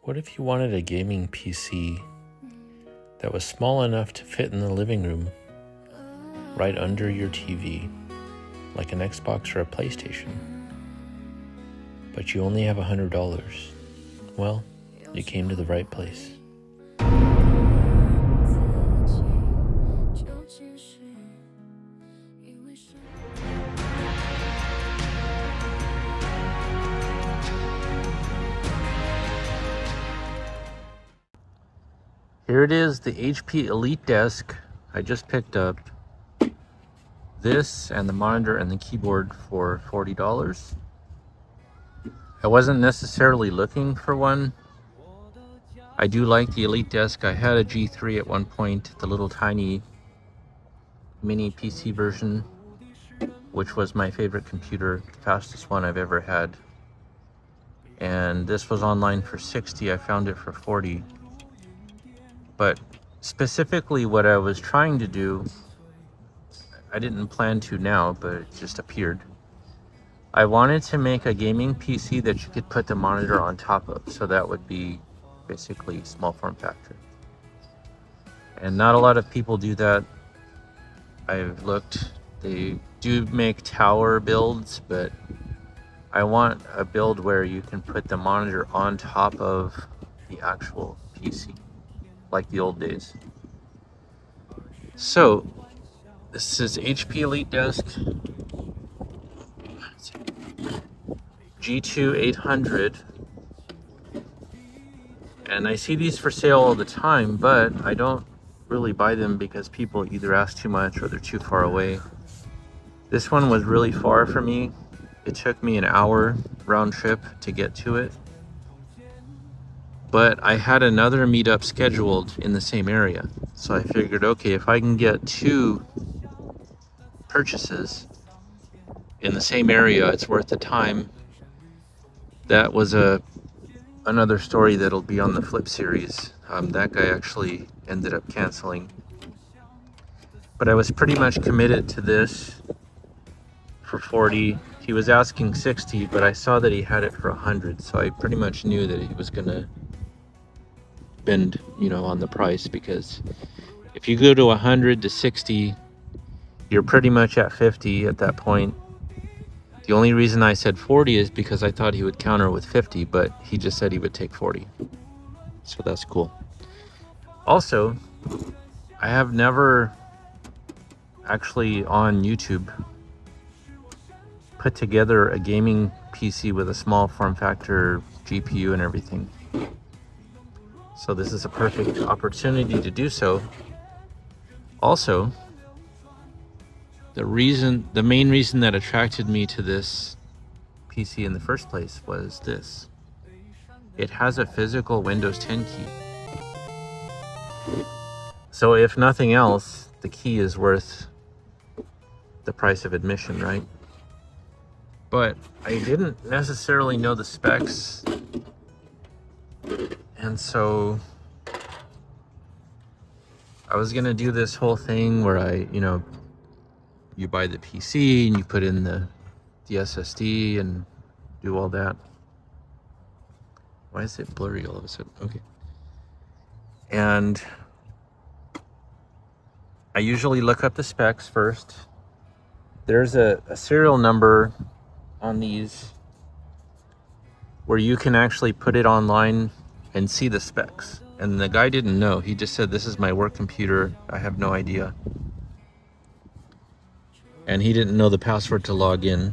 What if you wanted a gaming PC that was small enough to fit in the living room, right under your TV, like an Xbox or a PlayStation, but you only have $100? Well, you came to the right place. Here it is, the HP EliteDesk I just picked up. This and the monitor and the keyboard for $40. I wasn't necessarily looking for one. I do like the EliteDesk. I had a G3 at one point, the little tiny mini PC version, which was my favorite computer, the fastest one I've ever had. And this was online for $60. I found it for $40. But specifically what I was trying to do, I didn't plan to now, but it just appeared. I wanted to make a gaming PC that you could put the monitor on top of, so that would be basically small form factor. And not a lot of people do that. I've looked, they do make tower builds, but I want a build where you can put the monitor on top of the actual PC, like the old days. So this is HP EliteDesk G2 800, and I see these for sale all the time, but I don't really buy them because people either ask too much or they're too far away. This one was really far for me. It took me an hour round trip to get to it. But I had another meetup scheduled in the same area. So I figured, okay, if I can get two purchases in the same area, it's worth the time. That was another story that'll be on the Flip series. That guy actually ended up canceling. But I was pretty much committed to this for $40. He was asking $60, but I saw that he had it for $100. So I pretty much knew that he was gonna bend, on the price, because if you go to 100 to 60, you're pretty much at 50 at that point. The only reason I said 40 is because I thought he would counter with 50, but he just said he would take 40. So that's cool. Also, I have never actually on YouTube put together a gaming PC with a small form factor GPU and everything. So this is a perfect opportunity to do so. Also, the main reason that attracted me to this PC in the first place was this. It has a physical Windows 10 key. So if nothing else, the key is worth the price of admission, right? But I didn't necessarily know the specs. And so I was gonna do this whole thing where you buy the PC and you put in the SSD and do all that. Why is it blurry all of a sudden? Okay. And I usually look up the specs first. There's a serial number on these where you can actually put it online and see the specs. And the guy didn't know. He just said, this is my work computer. I have no idea. And he didn't know the password to log in.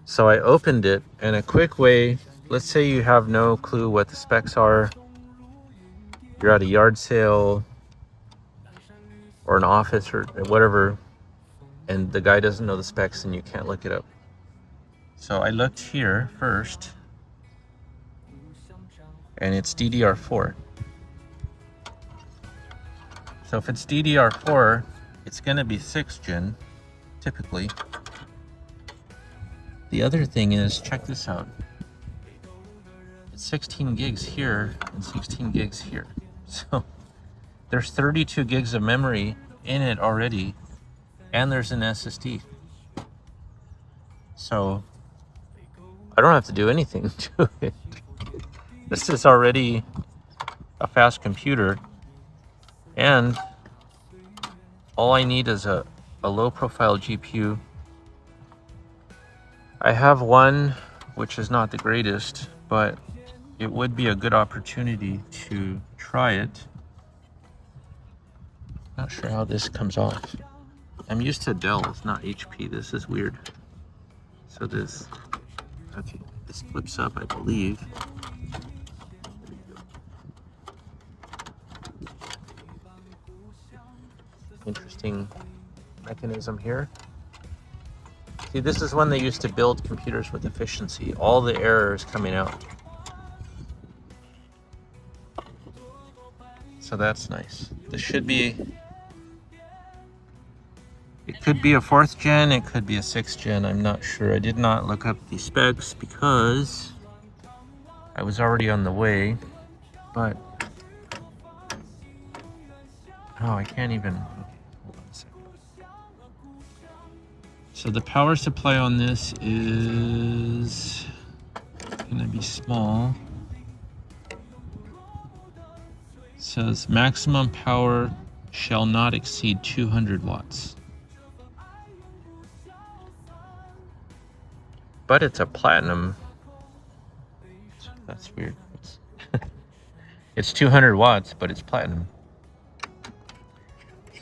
So I opened it, and a quick way, let's say you have no clue what the specs are. You're at a yard sale or an office or whatever, and the guy doesn't know the specs and you can't look it up. So I looked here first, and it's DDR4. So if it's DDR4, it's gonna be 6th gen, typically. The other thing is, check this out. It's 16 gigs here and 16 gigs here. So there's 32 gigs of memory in it already, and there's an SSD. So I don't have to do anything to it. This is already a fast computer, and all I need is a low profile GPU. I have one which is not the greatest, but it would be a good opportunity to try it. Not sure how this comes off. I'm used to Dell, it's not HP. This is weird. So this, okay, this flips up, I believe. Interesting mechanism here. See, this is when they used to build computers with efficiency. All the errors coming out. So that's nice. This should be, it could be a 4th gen, it could be a 6th gen, I'm not sure. I did not look up the specs because I was already on the way, but, oh, I can't even, okay, hold on a second. So the power supply on this is gonna be small. It says maximum power shall not exceed 200 watts. But it's a platinum. That's weird. It's 200 watts, but it's platinum.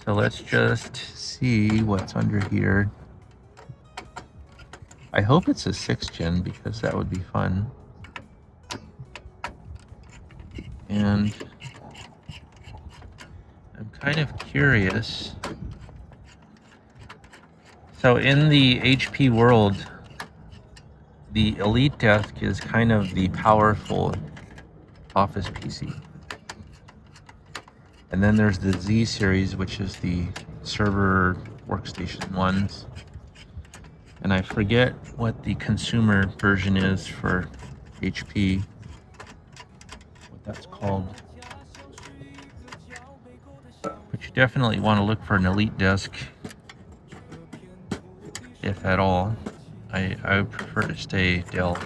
So let's just see what's under here. I hope it's a 6th gen because that would be fun. And I'm kind of curious. So in the HP world, the EliteDesk is kind of the powerful office PC. And then there's the Z series, which is the server workstation ones. And I forget what the consumer version is for HP, what that's called. But you definitely want to look for an EliteDesk, if at all. I would prefer to stay Dell.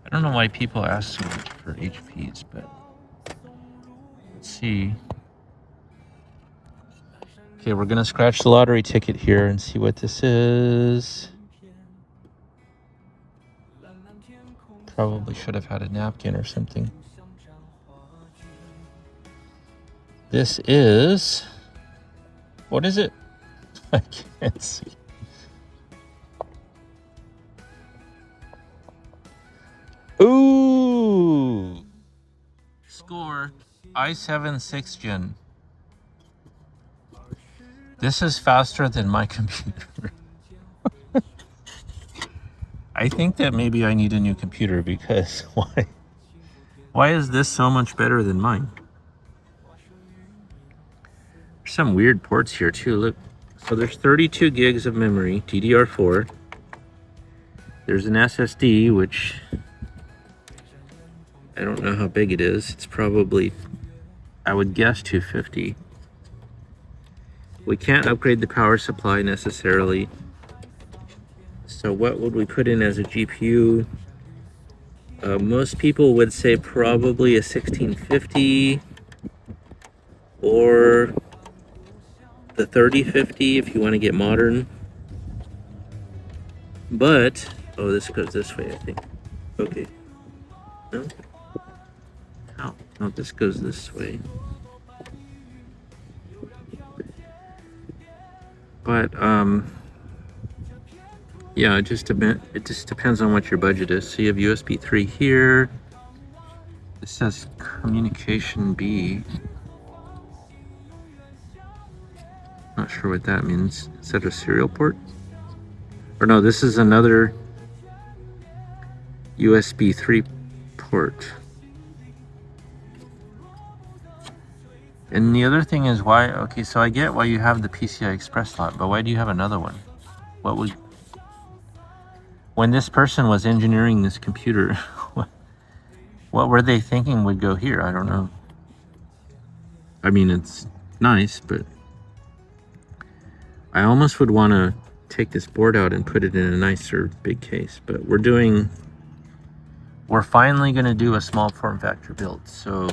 I don't know why people ask so much for HPs, but let's see. Okay, we're gonna scratch the lottery ticket here and see what this is. Probably should have had a napkin or something. This is, what is it? I can't see. Ooh! Score, i7 6th gen. This is faster than my computer. I think that maybe I need a new computer because why is this so much better than mine? There's some weird ports here too, look. So there's 32 gigs of memory, DDR4. There's an SSD, which I don't know how big it is. It's probably, I would guess 250. We can't upgrade the power supply necessarily. So what would we put in as a GPU? Most people would say probably a 1650 or the 3050 if you want to get modern. But, oh, this goes this way, I think. Okay. No? How? No, this goes this way. But, yeah, it just depends on what your budget is. So you have USB 3 here. This says communication B. Not sure what that means. Is that a serial port? Or no, this is another USB 3 port. And the other thing is why, okay, so I get why you have the PCI Express slot, but why do you have another one? What would, when this person was engineering this computer, what were they thinking would go here? I don't know. I mean, it's nice, but I almost would want to take this board out and put it in a nicer big case, but we're doing we're finally going to do a small form factor build. So,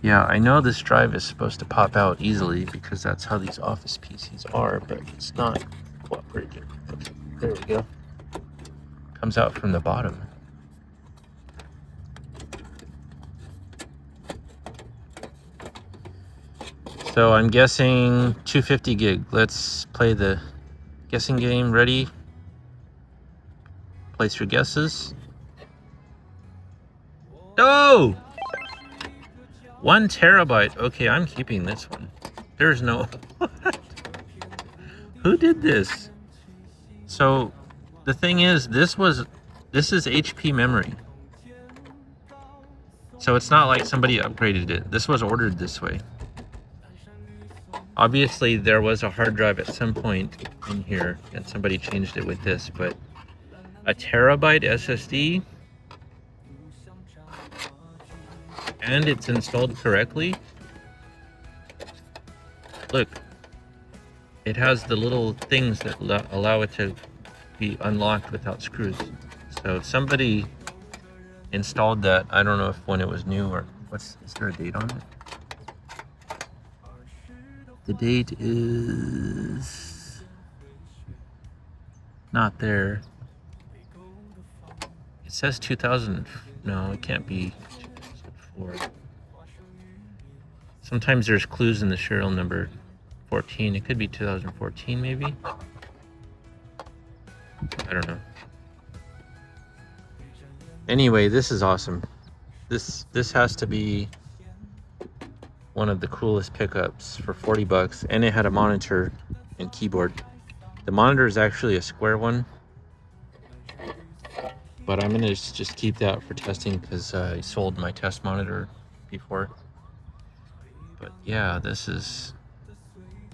yeah, I know this drive is supposed to pop out easily because that's how these office PCs are, but it's not cooperating. Okay, there we go. Comes out from the bottom. So I'm guessing 250 gig. Let's play the guessing game. Ready? Place your guesses. No! 1 terabyte. Okay, I'm keeping this one. There's no... Who did this? So the thing is, this is HP memory. So it's not like somebody upgraded it. This was ordered this way. Obviously, there was a hard drive at some point in here, and somebody changed it with this, but a terabyte SSD, and it's installed correctly. Look, it has the little things that allow it to be unlocked without screws. So somebody installed that. I don't know if when it was new or is there a date on it? The date is not there. It says 2000. No, it can't be 2004. Sometimes there's clues in the serial number. 14. It could be 2014 maybe. I don't know. Anyway, this is awesome. This has to be one of the coolest pickups for 40 bucks, and it had a monitor and keyboard. The monitor is actually a square one, but I'm gonna just keep that for testing because I sold my test monitor before. But yeah, this is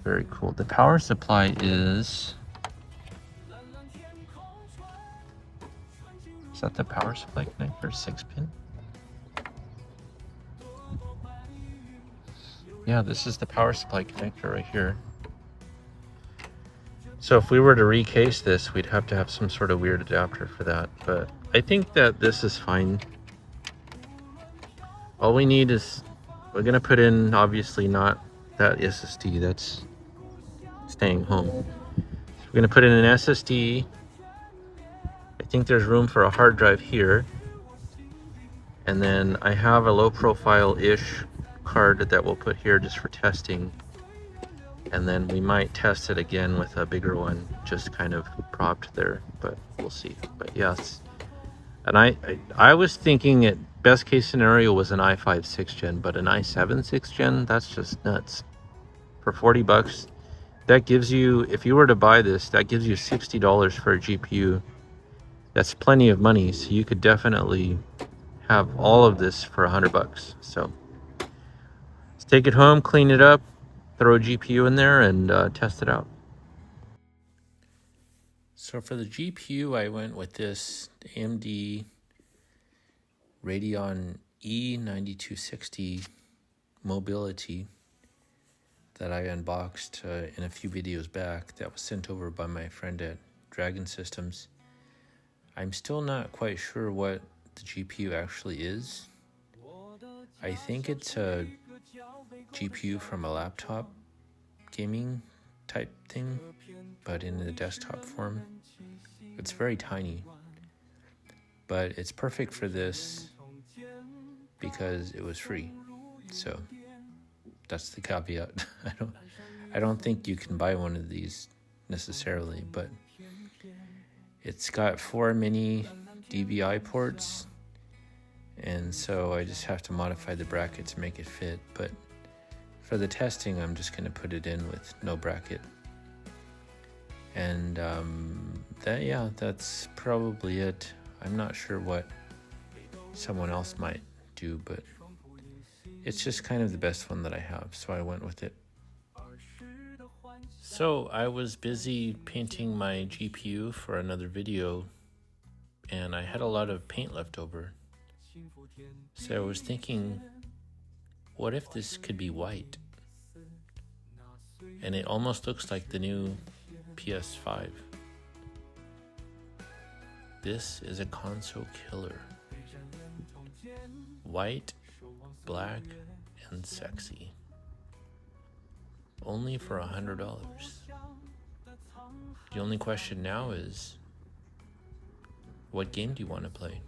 very cool. The power supply is that the power supply connector? 6-pin? Yeah, this is the power supply connector right here. So if we were to recase this, we'd have to have some sort of weird adapter for that, but I think that this is fine. All we need is, we're gonna put in, obviously not that SSD, that's staying home. So we're gonna put in an SSD. I think there's room for a hard drive here. And then I have a low profile-ish card that we'll put here just for testing. And then we might test it again with a bigger one, just kind of propped there, but we'll see. But yes, and I was thinking at best case scenario was an i5 6th gen, but an i7 6th gen, that's just nuts. For 40 bucks, that gives you, if you were to buy this, that gives you $60 for a GPU. That's plenty of money, so you could definitely have all of this for 100 bucks. So let's take it home, clean it up, throw a GPU in there, and test it out. So for the GPU, I went with this AMD Radeon e9260 Mobility that I unboxed in a few videos back. That was sent over by my friend at Dragon Systems. I'm still not quite sure what the GPU actually is. I think it's a GPU from a laptop gaming type thing, but in the desktop form. It's very tiny, but it's perfect for this because it was free. So that's the caveat. I don't think you can buy one of these necessarily, but it's got 4 mini DVI ports, and so I just have to modify the bracket to make it fit. But for the testing, I'm just going to put it in with no bracket. And that's probably it. I'm not sure what someone else might do, but it's just kind of the best one that I have, so I went with it. So I was busy painting my GPU for another video, and I had a lot of paint left over. So I was thinking, what if this could be white? And it almost looks like the new PS5. This is a console killer. White, black, and sexy. Only for $100. The only question now is, what game do you want to play?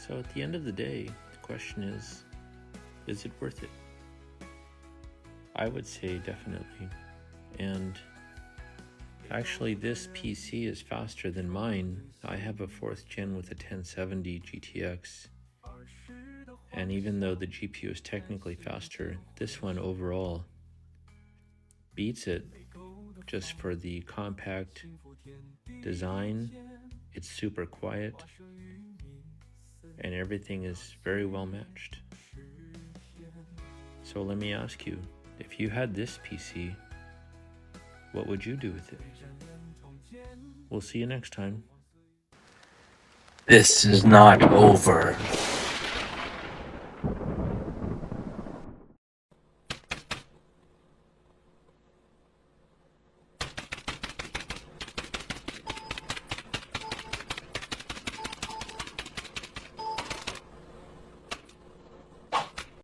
So at the end of the day, the question is it worth it? I would say definitely. And actually this PC is faster than mine. I have a 4th gen with a 1070 GTX. And even though the GPU is technically faster, this one overall beats it just for the compact design. It's super quiet and everything is very well matched. So let me ask you, if you had this PC, what would you do with it? We'll see you next time. This is not over.